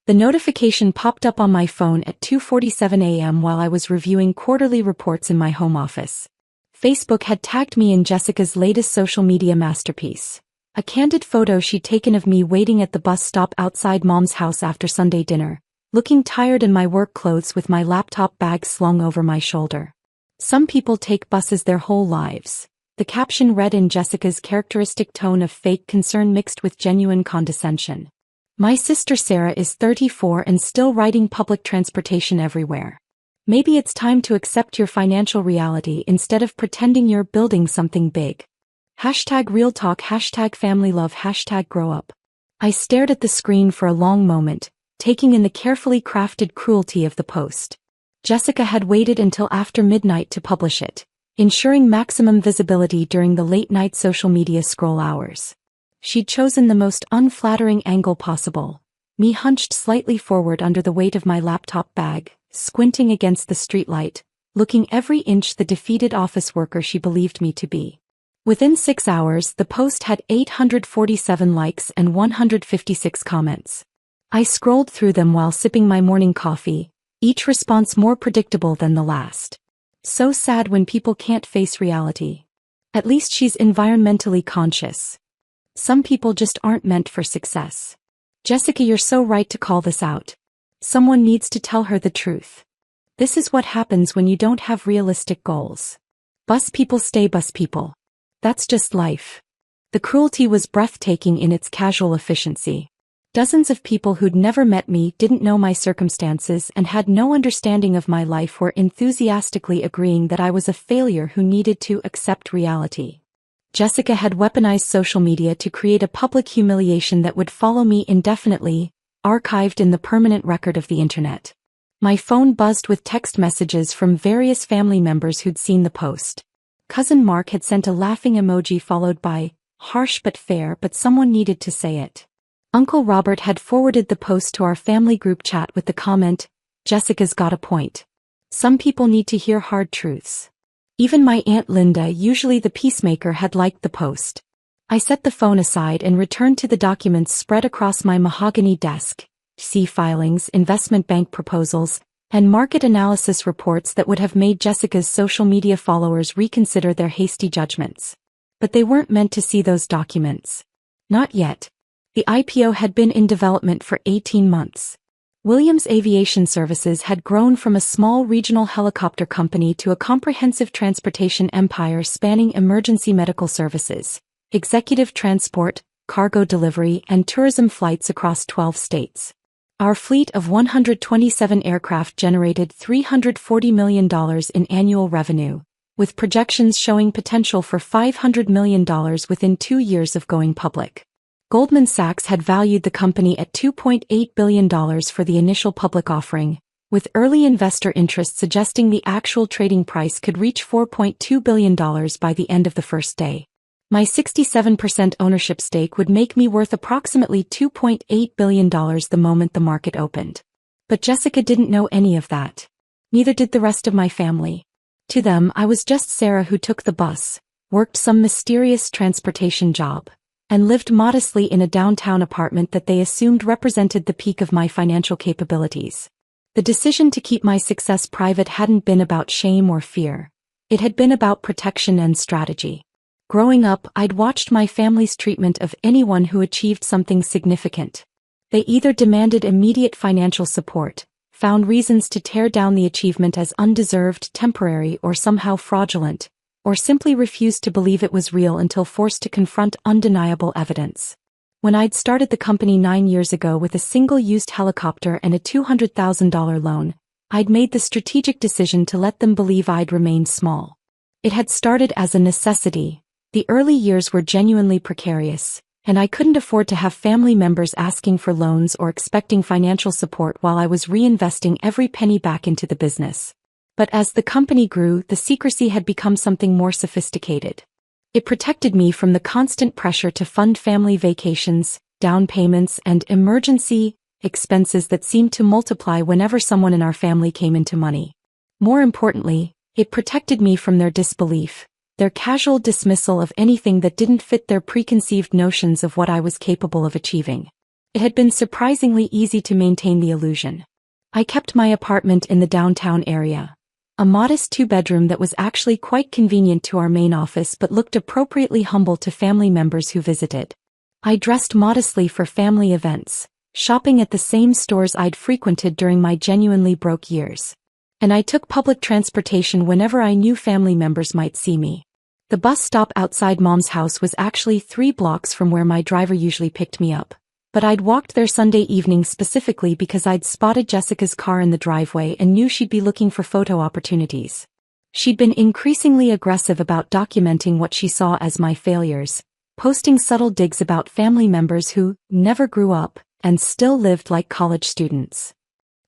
The notification popped up on my phone at 2:47 a.m. while I was reviewing quarterly reports in my home office. Facebook had tagged me in Jessica's latest social media masterpiece. A candid photo she'd taken of me waiting at the bus stop outside Mom's house after Sunday dinner, looking tired in my work clothes with my laptop bag slung over my shoulder. Some people take buses their whole lives. The caption read in Jessica's characteristic tone of fake concern mixed with genuine condescension. My sister Sarah is 34 and still riding public transportation everywhere. Maybe it's time to accept your financial reality instead of pretending you're building something big. #real talk, #family love, #grow up. I stared at the screen for a long moment, taking in the carefully crafted cruelty of the post. Jessica had waited until after midnight to publish it, ensuring maximum visibility during the late-night social media scroll hours. She'd chosen the most unflattering angle possible, me hunched slightly forward under the weight of my laptop bag, squinting against the streetlight, looking every inch the defeated office worker she believed me to be. Within 6 hours, the post had 847 likes and 156 comments. I scrolled through them while sipping my morning coffee, each response more predictable than the last. So sad when people can't face reality. At least she's environmentally conscious. Some people just aren't meant for success. Jessica, you're so right to call this out. Someone needs to tell her the truth. This is what happens when you don't have realistic goals. Bus people stay bus people. That's just life. The cruelty was breathtaking in its casual efficiency. Dozens of people who'd never met me, didn't know my circumstances, and had no understanding of my life were enthusiastically agreeing that I was a failure who needed to accept reality. Jessica had weaponized social media to create a public humiliation that would follow me indefinitely, archived in the permanent record of the internet. My phone buzzed with text messages from various family members who'd seen the post. Cousin Mark had sent a laughing emoji followed by, "harsh but fair, but someone needed to say it." Uncle Robert had forwarded the post to our family group chat with the comment, "Jessica's got a point. Some people need to hear hard truths." Even my Aunt Linda, usually the peacemaker, had liked the post. I set the phone aside and returned to the documents spread across my mahogany desk, filings, investment bank proposals, and market analysis reports that would have made Jessica's social media followers reconsider their hasty judgments. But they weren't meant to see those documents. Not yet. The IPO had been in development for 18 months. Williams Aviation Services had grown from a small regional helicopter company to a comprehensive transportation empire spanning emergency medical services, executive transport, cargo delivery, and tourism flights across 12 states. Our fleet of 127 aircraft generated $340 million in annual revenue, with projections showing potential for $500 million within 2 years of going public. Goldman Sachs had valued the company at $2.8 billion for the initial public offering, with early investor interest suggesting the actual trading price could reach $4.2 billion by the end of the first day. My 67% ownership stake would make me worth approximately $2.8 billion the moment the market opened. But Jessica didn't know any of that. Neither did the rest of my family. To them, I was just Sarah who took the bus, worked some mysterious transportation job, and lived modestly in a downtown apartment that they assumed represented the peak of my financial capabilities. The decision to keep my success private hadn't been about shame or fear. It had been about protection and strategy. Growing up, I'd watched my family's treatment of anyone who achieved something significant. They either demanded immediate financial support, found reasons to tear down the achievement as undeserved, temporary, or somehow fraudulent, or simply refused to believe it was real until forced to confront undeniable evidence. When I'd started the company 9 years ago with a single used helicopter and a $200,000 loan, I'd made the strategic decision to let them believe I'd remained small. It had started as a necessity. The early years were genuinely precarious, and I couldn't afford to have family members asking for loans or expecting financial support while I was reinvesting every penny back into the business. But as the company grew, the secrecy had become something more sophisticated. It protected me from the constant pressure to fund family vacations, down payments, and emergency expenses that seemed to multiply whenever someone in our family came into money. More importantly, it protected me from their disbelief, their casual dismissal of anything that didn't fit their preconceived notions of what I was capable of achieving. It had been surprisingly easy to maintain the illusion. I kept my apartment in the downtown area. A modest two-bedroom that was actually quite convenient to our main office but looked appropriately humble to family members who visited. I dressed modestly for family events, shopping at the same stores I'd frequented during my genuinely broke years. And I took public transportation whenever I knew family members might see me. The bus stop outside Mom's house was actually 3 blocks from where my driver usually picked me up, but I'd walked there Sunday evening specifically because I'd spotted Jessica's car in the driveway and knew she'd be looking for photo opportunities. She'd been increasingly aggressive about documenting what she saw as my failures, posting subtle digs about family members who never grew up and still lived like college students.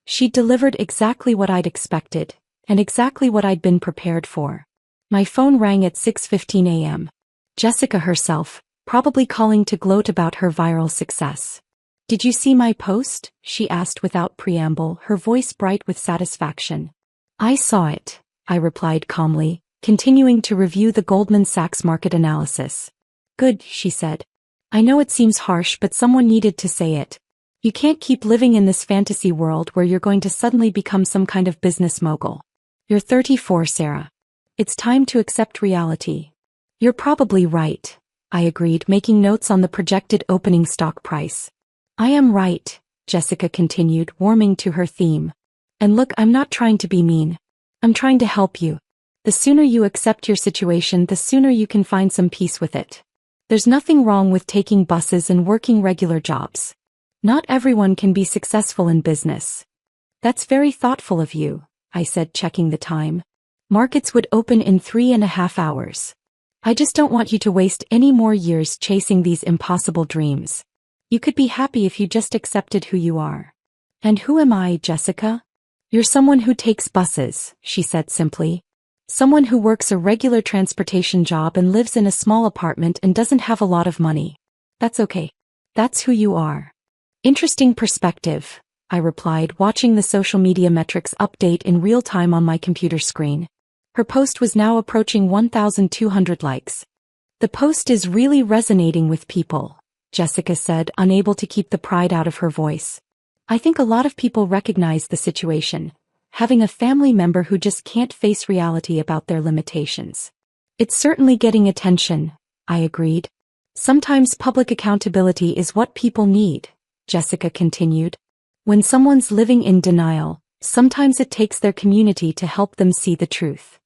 She delivered exactly what I'd expected, and exactly what I'd been prepared for. My phone rang at 6:15 a.m. Jessica herself, probably calling to gloat about her viral success. "Did you see my post?" she asked without preamble, her voice bright with satisfaction. "I saw it," I replied calmly, continuing to review the Goldman Sachs market analysis. "Good," she said. "I know it seems harsh, but someone needed to say it. You can't keep living in this fantasy world where you're going to suddenly become some kind of business mogul. You're 34, Sarah. It's time to accept reality." "You're probably right," I agreed, making notes on the projected opening stock price. "I am right," Jessica continued, warming to her theme. "And look, I'm not trying to be mean. I'm trying to help you. The sooner you accept your situation, the sooner you can find some peace with it. There's nothing wrong with taking buses and working regular jobs. Not everyone can be successful in business." "That's very thoughtful of you," I said, checking the time. "Markets would open in 3.5 hours. I just don't want you to waste any more years chasing these impossible dreams. You could be happy if you just accepted who you are." "And who am I, Jessica?" "You're someone who takes buses," she said simply. "Someone who works a regular transportation job and lives in a small apartment and doesn't have a lot of money. That's okay. That's who you are." "Interesting perspective," I replied, watching the social media metrics update in real time on my computer screen. Her post was now approaching 1,200 likes. "The post is really resonating with people," Jessica said, unable to keep the pride out of her voice. "I think a lot of people recognize the situation, having a family member who just can't face reality about their limitations. It's certainly getting attention," I agreed. "Sometimes public accountability is what people need," Jessica continued. "When someone's living in denial, sometimes it takes their community to help them see the truth."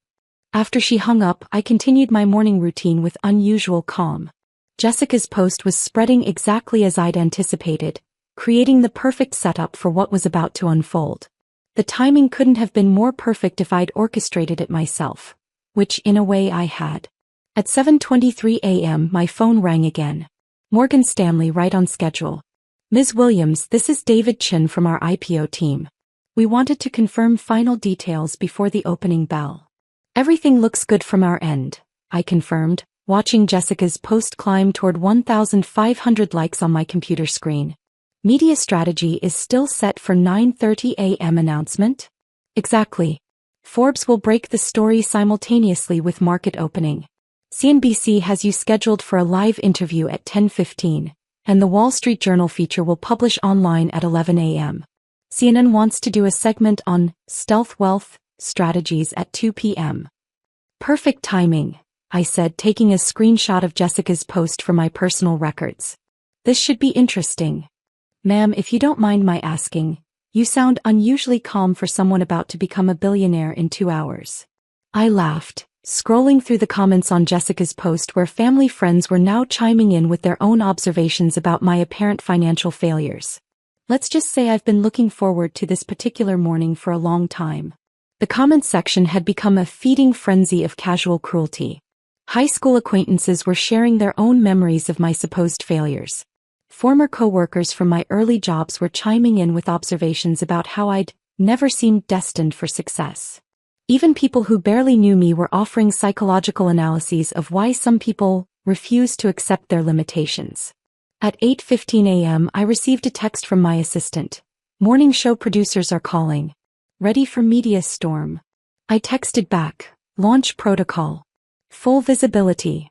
After she hung up, I continued my morning routine with unusual calm. Jessica's post was spreading exactly as I'd anticipated, creating the perfect setup for what was about to unfold. The timing couldn't have been more perfect if I'd orchestrated it myself, which in a way I had. At 7:23 a.m. my phone rang again. Morgan Stanley, right on schedule. "Ms. Williams, this is David Chin from our IPO team. We wanted to confirm final details before the opening bell." "Everything looks good from our end," I confirmed, watching Jessica's post climb toward 1,500 likes on my computer screen. "Media strategy is still set for 9:30 a.m. announcement?" "Exactly. Forbes will break the story simultaneously with market opening. CNBC has you scheduled for a live interview at 10:15. And the Wall Street Journal feature will publish online at 11 a.m. CNN wants to do a segment on stealth wealth strategies at 2 p.m. "Perfect timing," I said, taking a screenshot of Jessica's post for my personal records. "This should be interesting." "Ma'am, if you don't mind my asking, you sound unusually calm for someone about to become a billionaire in 2 hours." I laughed, scrolling through the comments on Jessica's post where family friends were now chiming in with their own observations about my apparent financial failures. "Let's just say I've been looking forward to this particular morning for a long time." The comments section had become a feeding frenzy of casual cruelty. High school acquaintances were sharing their own memories of my supposed failures. Former co-workers from my early jobs were chiming in with observations about how I'd never seemed destined for success. Even people who barely knew me were offering psychological analyses of why some people refuse to accept their limitations. At 8:15 a.m. I received a text from my assistant. "Morning show producers are calling. Ready for media storm." I texted back, "Launch protocol. Full visibility."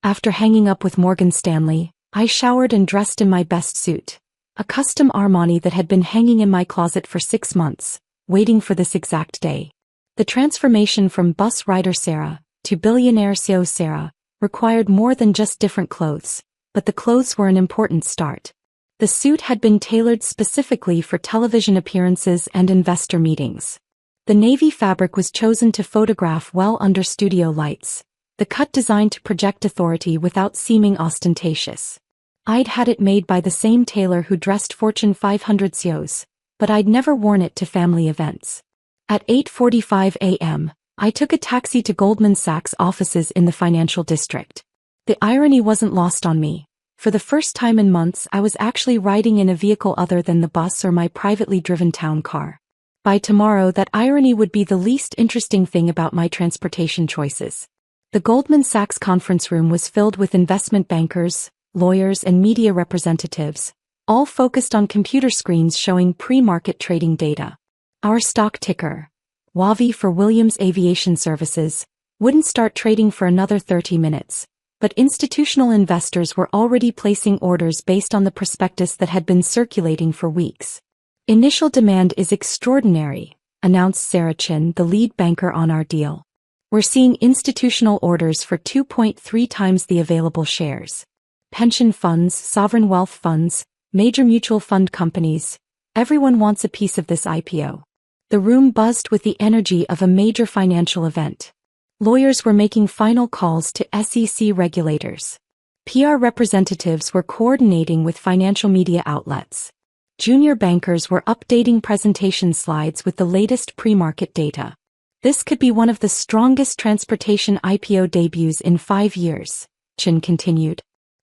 After hanging up with Morgan Stanley, I showered and dressed in my best suit, A custom Armani that had been hanging in my closet for 6 months, waiting for this exact day. The transformation from bus rider Sarah to billionaire CEO Sarah required more than just different clothes, but the clothes were an important start. The suit had been tailored specifically for television appearances and investor meetings. The navy fabric was chosen to photograph well under studio lights, the cut designed to project authority without seeming ostentatious. I'd had it made by the same tailor who dressed Fortune 500 CEOs, but I'd never worn it to family events. At 8:45 a.m., I took a taxi to Goldman Sachs offices in the financial district. The irony wasn't lost on me. For the first time in months, I was actually riding in a vehicle other than the bus or my privately driven town car. By tomorrow, that irony would be the least interesting thing about my transportation choices. The Goldman Sachs conference room was filled with investment bankers, lawyers, and media representatives, all focused on computer screens showing pre-market trading data. Our stock ticker, WAVI for Williams Aviation Services, wouldn't start trading for another 30 minutes, but institutional investors were already placing orders based on the prospectus that had been circulating for weeks. Initial demand is extraordinary, announced Sarah Chin, the lead banker on our deal. We're seeing institutional orders for 2.3 times the available shares. Pension funds, sovereign wealth funds, major mutual fund companies, everyone wants a piece of this IPO. The room buzzed with the energy of a major financial event. Lawyers were making final calls to SEC regulators. PR representatives were coordinating with financial media outlets. Junior bankers were updating presentation slides with the latest pre-market data. This could be one of the strongest transportation IPO debuts in 5 years, Chin continued.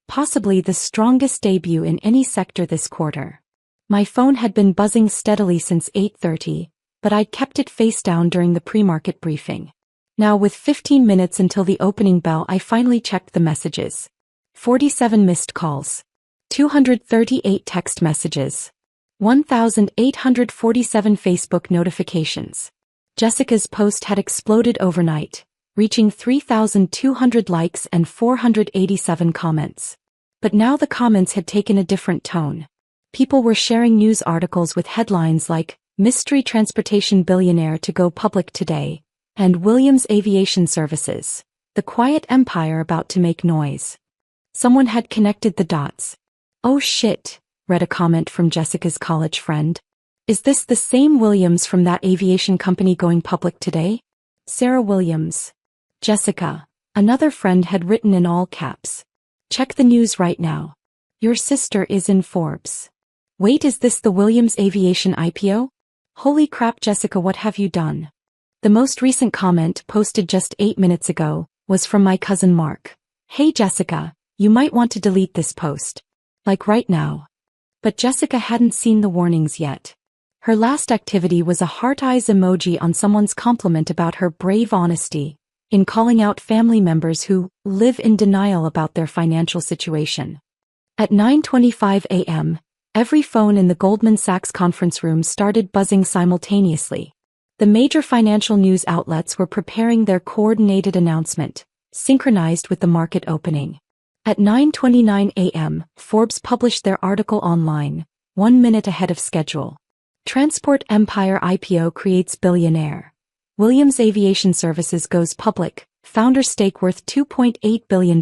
Possibly the strongest debut in any sector this quarter. My phone had been buzzing steadily since 8:30, but I'd kept it face down during the pre-market briefing. Now, with 15 minutes until the opening bell, I finally checked the messages. 47 missed calls. 238 text messages. 1,847 Facebook notifications. Jessica's post had exploded overnight, reaching 3,200 likes and 487 comments. But now the comments had taken a different tone. People were sharing news articles with headlines like, "Mystery Transportation Billionaire to Go Public Today," and "Williams Aviation Services, the quiet empire about to make noise." Someone had connected the dots. "Oh shit," read a comment from Jessica's college friend. "Is this the same Williams from that aviation company going public today?" Sarah Williams. Jessica, another friend, had written in all caps. "Check the news right now. Your sister is in Forbes." "Wait, is this the Williams Aviation IPO? Holy crap, Jessica, what have you done?" The most recent comment, posted just 8 minutes ago, was from my cousin Mark. "Hey Jessica, you might want to delete this post. Like right now." But Jessica hadn't seen the warnings yet. Her last activity was a heart eyes emoji on someone's compliment about her brave honesty in calling out family members who live in denial about their financial situation. At 9:25 a.m., every phone in the Goldman Sachs conference room started buzzing simultaneously. The major financial news outlets were preparing their coordinated announcement, synchronized with the market opening. At 9:29 a.m., Forbes published their article online, 1 minute ahead of schedule. Transport Empire IPO creates billionaire. Williams Aviation Services goes public, founder stake worth $2.8 billion.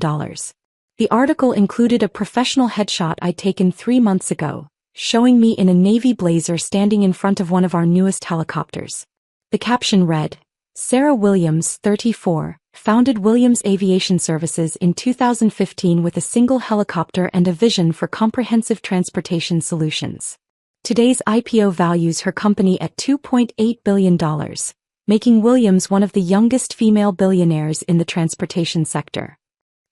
The article included a professional headshot I'd taken 3 months ago, showing me in a navy blazer standing in front of one of our newest helicopters. The caption read, "Sarah Williams, 34, founded Williams Aviation Services in 2015 with a single helicopter and a vision for comprehensive transportation solutions. Today's IPO values her company at $2.8 billion, making Williams one of the youngest female billionaires in the transportation sector."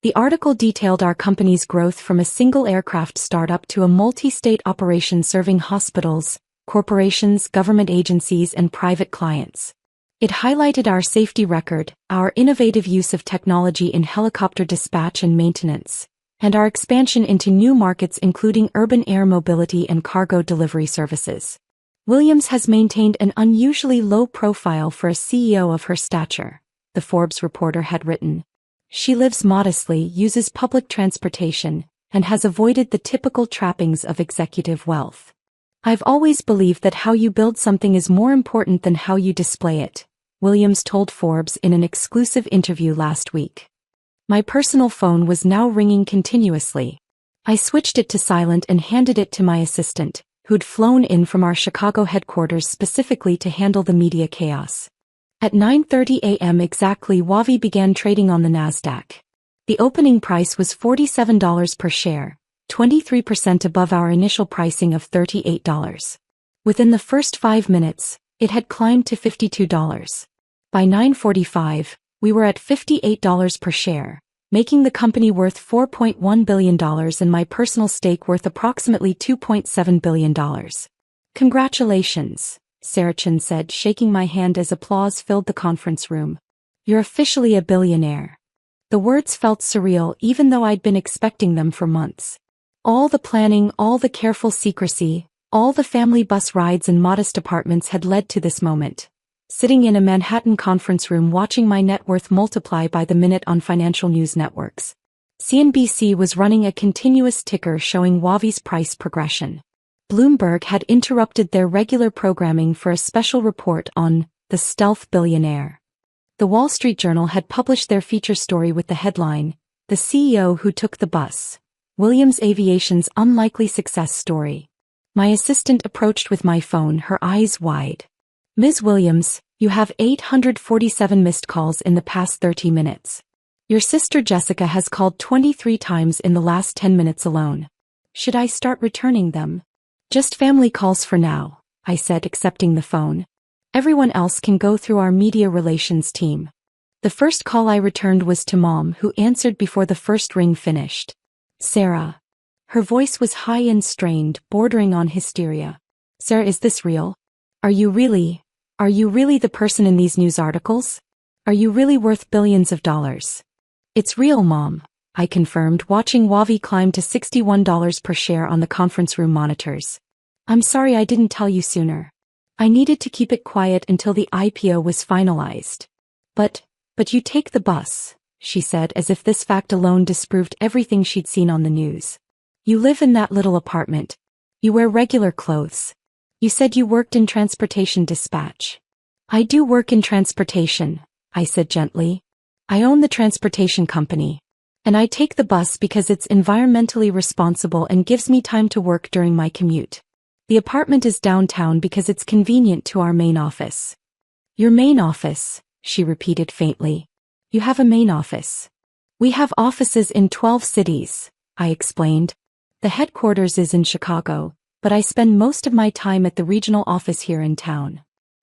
The article detailed our company's growth from a single aircraft startup to a multi-state operation serving hospitals, corporations, government agencies, and private clients. It highlighted our safety record, our innovative use of technology in helicopter dispatch and maintenance, and our expansion into new markets including urban air mobility and cargo delivery services. Williams has maintained an unusually low profile for a CEO of her stature, the Forbes reporter had written. She lives modestly, uses public transportation, and has avoided the typical trappings of executive wealth. I've always believed that how you build something is more important than how you display it, Williams told Forbes in an exclusive interview last week. My personal phone was now ringing continuously. I switched it to silent and handed it to my assistant, who'd flown in from our Chicago headquarters specifically to handle the media chaos. At 9:30 a.m. exactly, Wavi began trading on the Nasdaq. The opening price was $47 per share, 23% above our initial pricing of $38. Within the first 5 minutes, it had climbed to $52. By 9:45, we were at $58 per share, making the company worth $4.1 billion and my personal stake worth approximately $2.7 billion. Congratulations, Sarachan said, shaking my hand as applause filled the conference room. You're officially a billionaire. The words felt surreal even though I'd been expecting them for months. All the planning, all the careful secrecy, all the family bus rides and modest apartments had led to this moment. Sitting in a Manhattan conference room watching my net worth multiply by the minute on financial news networks. CNBC was running a continuous ticker showing Wavi's price progression. Bloomberg had interrupted their regular programming for a special report on the stealth billionaire. The Wall Street Journal had published their feature story with the headline, "The CEO Who Took the Bus, Williams Aviation's Unlikely Success Story." My assistant approached with my phone, her eyes wide. "Ms. Williams, you have 847 missed calls in the past 30 minutes. Your sister Jessica has called 23 times in the last 10 minutes alone. Should I start returning them?" "Just family calls for now," I said, accepting the phone. "Everyone else can go through our media relations team." The first call I returned was to Mom, who answered before the first ring finished. "Sarah." Her voice was high and strained, bordering on hysteria. "Sarah, is this real? Are you really the person in these news articles? Are you really worth billions of dollars?" "It's real, Mom," I confirmed, watching Wavi climb to $61 per share on the conference room monitors. "I'm sorry I didn't tell you sooner. I needed to keep it quiet until the IPO was finalized. But you take the bus," she said, as if this fact alone disproved everything she'd seen on the news. "You live in that little apartment. You wear regular clothes. You said you worked in transportation dispatch." "I do work in transportation," I said gently. "I own the transportation company. And I take the bus because it's environmentally responsible and gives me time to work during my commute. The apartment is downtown because it's convenient to our main office." "Your main office," she repeated faintly. "You have a main office." "We have offices in 12 cities, I explained. The headquarters is in Chicago, but I spend most of my time at the regional office here in town."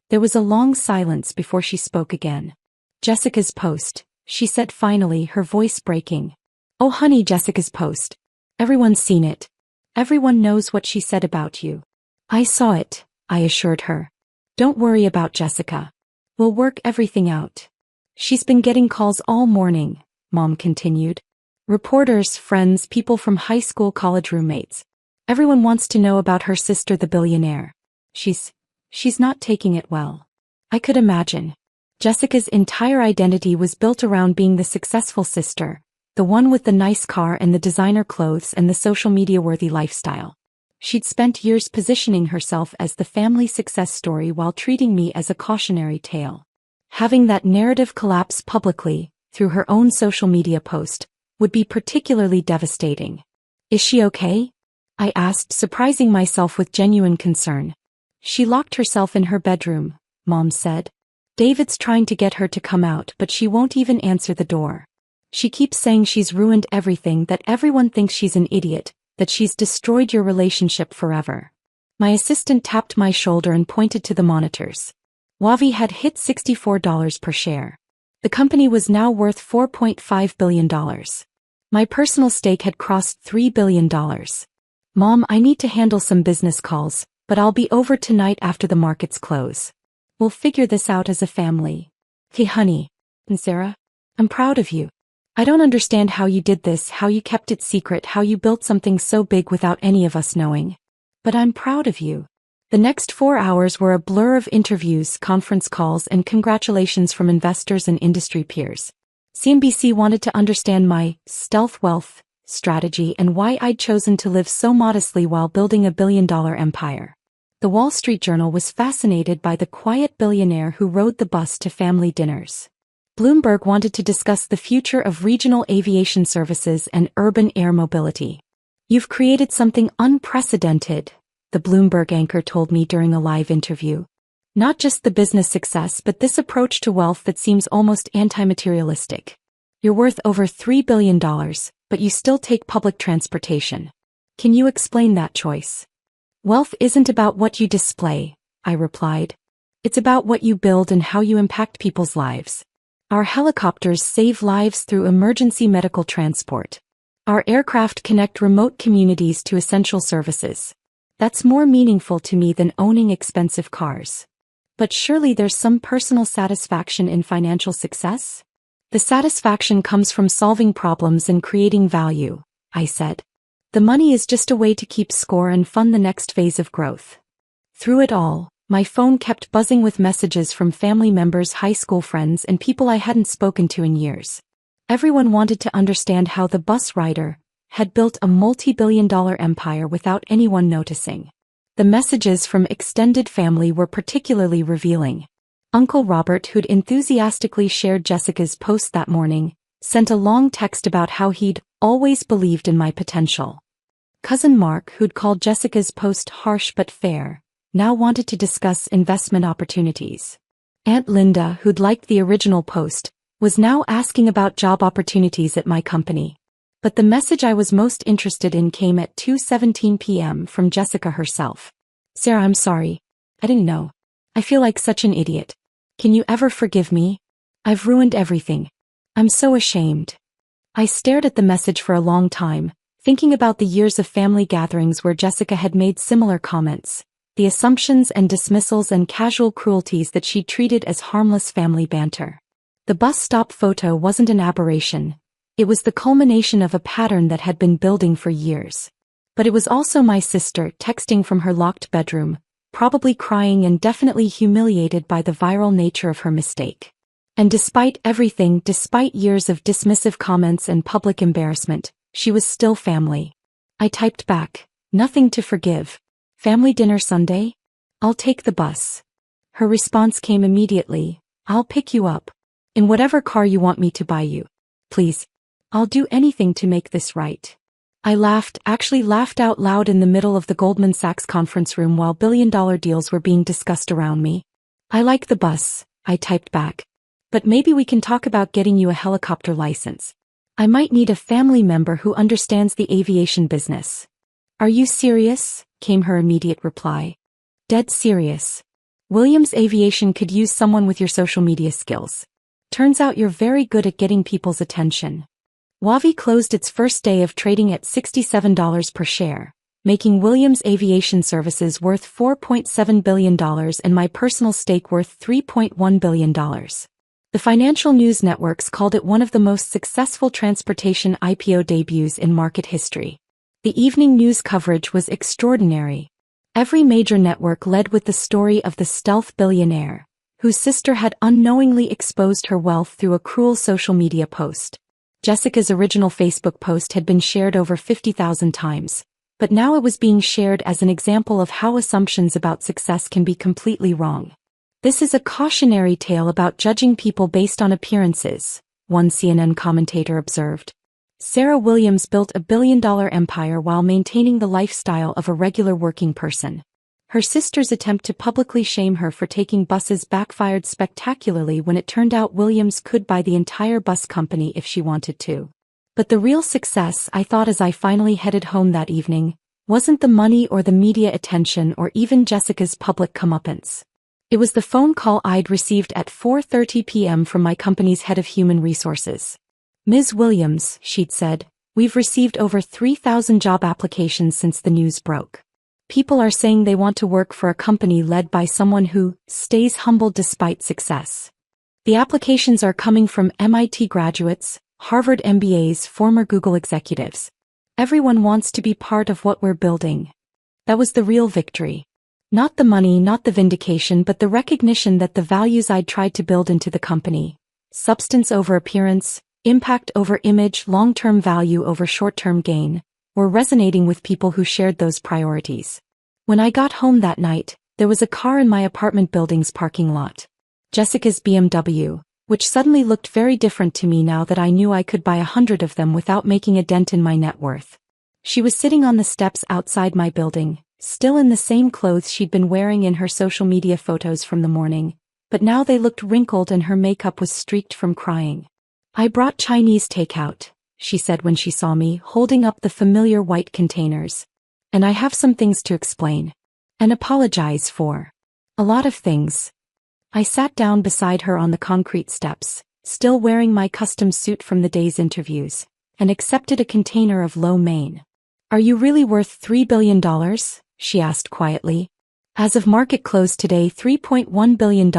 There was a long silence before she spoke again. "Jessica's post," she said finally, her voice breaking. "Oh honey, Jessica's post. Everyone's seen it. Everyone knows what she said about you." "I saw it," I assured her. "Don't worry about Jessica. We'll work everything out." "She's been getting calls all morning," Mom continued. "Reporters, friends, people from high school, college roommates. Everyone wants to know about her sister, the billionaire. She's not taking it well." I could imagine. Jessica's entire identity was built around being the successful sister, the one with the nice car and the designer clothes and the social media-worthy lifestyle. She'd spent years positioning herself as the family success story while treating me as a cautionary tale. Having that narrative collapse publicly, through her own social media post, would be particularly devastating. "Is she okay?" I asked, surprising myself with genuine concern. "She locked herself in her bedroom," Mom said. "David's trying to get her to come out, but she won't even answer the door. She keeps saying she's ruined everything, that everyone thinks she's an idiot, that she's destroyed your relationship forever." My assistant tapped my shoulder and pointed to the monitors. Wavi had hit $64 per share. The company was now worth $4.5 billion. My personal stake had crossed $3 billion. "Mom, I need to handle some business calls, but I'll be over tonight after the markets close. We'll figure this out as a family." "Hey honey." "And Sarah? I'm proud of you. I don't understand how you did this, how you kept it secret, how you built something so big without any of us knowing. But I'm proud of you." The next 4 hours were a blur of interviews, conference calls, and congratulations from investors and industry peers. CNBC wanted to understand my stealth wealth strategy, and why I'd chosen to live so modestly while building a billion-dollar empire. The Wall Street Journal was fascinated by the quiet billionaire who rode the bus to family dinners. Bloomberg wanted to discuss the future of regional aviation services and urban air mobility. "You've created something unprecedented," the Bloomberg anchor told me during a live interview. "Not just the business success, but this approach to wealth that seems almost anti-materialistic. You're worth over $3 billion, but you still take public transportation. Can you explain that choice?" "Wealth isn't about what you display," I replied. "It's about what you build and how you impact people's lives. Our helicopters save lives through emergency medical transport. Our aircraft connect remote communities to essential services. That's more meaningful to me than owning expensive cars." "But surely there's some personal satisfaction in financial success?" "The satisfaction comes from solving problems and creating value," I said. "The money is just a way to keep score and fund the next phase of growth." Through it all, my phone kept buzzing with messages from family members, high school friends, and people I hadn't spoken to in years. Everyone wanted to understand how the bus rider had built a multi-billion-dollar empire without anyone noticing. The messages from extended family were particularly revealing. Uncle Robert, who'd enthusiastically shared Jessica's post that morning, sent a long text about how he'd always believed in my potential. Cousin Mark, who'd called Jessica's post harsh but fair, now wanted to discuss investment opportunities. Aunt Linda, who'd liked the original post, was now asking about job opportunities at my company. But the message I was most interested in came at 2:17 p.m. from Jessica herself. "Sarah, I'm sorry. I didn't know. I feel like such an idiot. Can you ever forgive me? I've ruined everything. I'm so ashamed." I stared at the message for a long time, thinking about the years of family gatherings where Jessica had made similar comments, the assumptions and dismissals and casual cruelties that she treated as harmless family banter. The bus stop photo wasn't an aberration. It was the culmination of a pattern that had been building for years. But it was also my sister texting from her locked bedroom, probably crying and definitely humiliated by the viral nature of her mistake. And despite everything, despite years of dismissive comments and public embarrassment, she was still family. I typed back, "Nothing to forgive. Family dinner Sunday? I'll take the bus." Her response came immediately, "I'll pick you up. In whatever car you want me to buy you. Please. I'll do anything to make this right." I laughed out loud in the middle of the Goldman Sachs conference room while billion-dollar deals were being discussed around me. "I like the bus," I typed back. "But maybe we can talk about getting you a helicopter license. I might need a family member who understands the aviation business." "Are you serious?" came her immediate reply. "Dead serious. Williams Aviation could use someone with your social media skills. Turns out you're very good at getting people's attention." Wavi closed its first day of trading at $67 per share, making Williams Aviation Services worth $4.7 billion and my personal stake worth $3.1 billion. The financial news networks called it one of the most successful transportation IPO debuts in market history. The evening news coverage was extraordinary. Every major network led with the story of the stealth billionaire, whose sister had unknowingly exposed her wealth through a cruel social media post. Jessica's original Facebook post had been shared over 50,000 times, but now it was being shared as an example of how assumptions about success can be completely wrong. "This is a cautionary tale about judging people based on appearances," one CNN commentator observed. Sarah Williams built a billion-dollar empire while maintaining the lifestyle of a regular working person. Her sister's attempt to publicly shame her for taking buses backfired spectacularly when it turned out Williams could buy the entire bus company if she wanted to. But the real success, I thought as I finally headed home that evening, wasn't the money or the media attention or even Jessica's public comeuppance. It was the phone call I'd received at 4:30 p.m. from my company's head of human resources. "Ms. Williams," she'd said, "we've received over 3,000 job applications since the news broke. People are saying they want to work for a company led by someone who stays humble despite success. The applications are coming from MIT graduates, Harvard MBAs, former Google executives. Everyone wants to be part of what we're building." That was the real victory. Not the money, not the vindication, but the recognition that the values I'd tried to build into the company, substance over appearance, Impact over image, long-term value over short-term gain, were resonating with people who shared those priorities. When I got home that night, there was a car in my apartment building's parking lot. Jessica's BMW, which suddenly looked very different to me now that I knew I could buy 100 of them without making a dent in my net worth. She was sitting on the steps outside my building, still in the same clothes she'd been wearing in her social media photos from the morning, but now they looked wrinkled and her makeup was streaked from crying. "I brought Chinese takeout," she said when she saw me, holding up the familiar white containers. "And I have some things to explain. And apologize for. A lot of things." I sat down beside her on the concrete steps, still wearing my custom suit from the day's interviews, and accepted a container of lo mein. "Are you really worth $3 billion? She asked quietly. "As of market close today, $3.1 billion,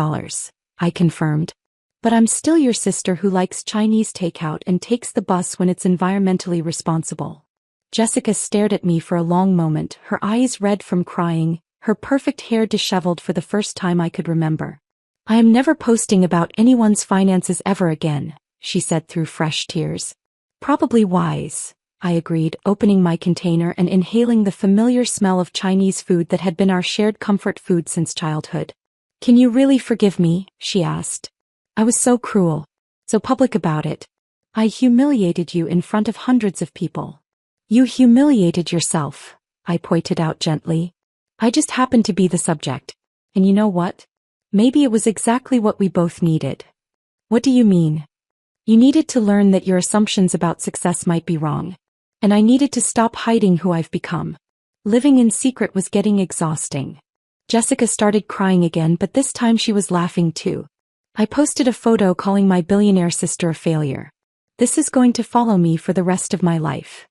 I confirmed. "But I'm still your sister who likes Chinese takeout and takes the bus when it's environmentally responsible." Jessica stared at me for a long moment, her eyes red from crying, her perfect hair disheveled for the first time I could remember. "I am never posting about anyone's finances ever again," she said through fresh tears. "Probably wise," I agreed, opening my container and inhaling the familiar smell of Chinese food that had been our shared comfort food since childhood. "Can you really forgive me?" she asked. "I was so cruel, so public about it. I humiliated you in front of hundreds of people." "You humiliated yourself," I pointed out gently. "I just happened to be the subject. And you know what? Maybe it was exactly what we both needed." "What do you mean?" "You needed to learn that your assumptions about success might be wrong. And I needed to stop hiding who I've become. Living in secret was getting exhausting." Jessica started crying again, but this time she was laughing too. "I posted a photo calling my billionaire sister a failure. This is going to follow me for the rest of my life."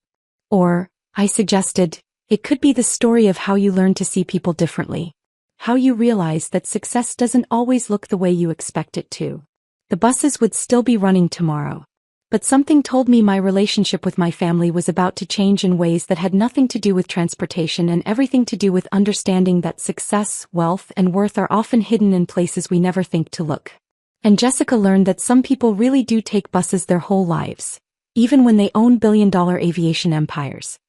"Or," I suggested, "it could be the story of how you learn to see people differently. How you realize that success doesn't always look the way you expect it to." The buses would still be running tomorrow. But something told me my relationship with my family was about to change in ways that had nothing to do with transportation and everything to do with understanding that success, wealth, and worth are often hidden in places we never think to look. And Jessica learned that some people really do take buses their whole lives, even when they own billion-dollar aviation empires.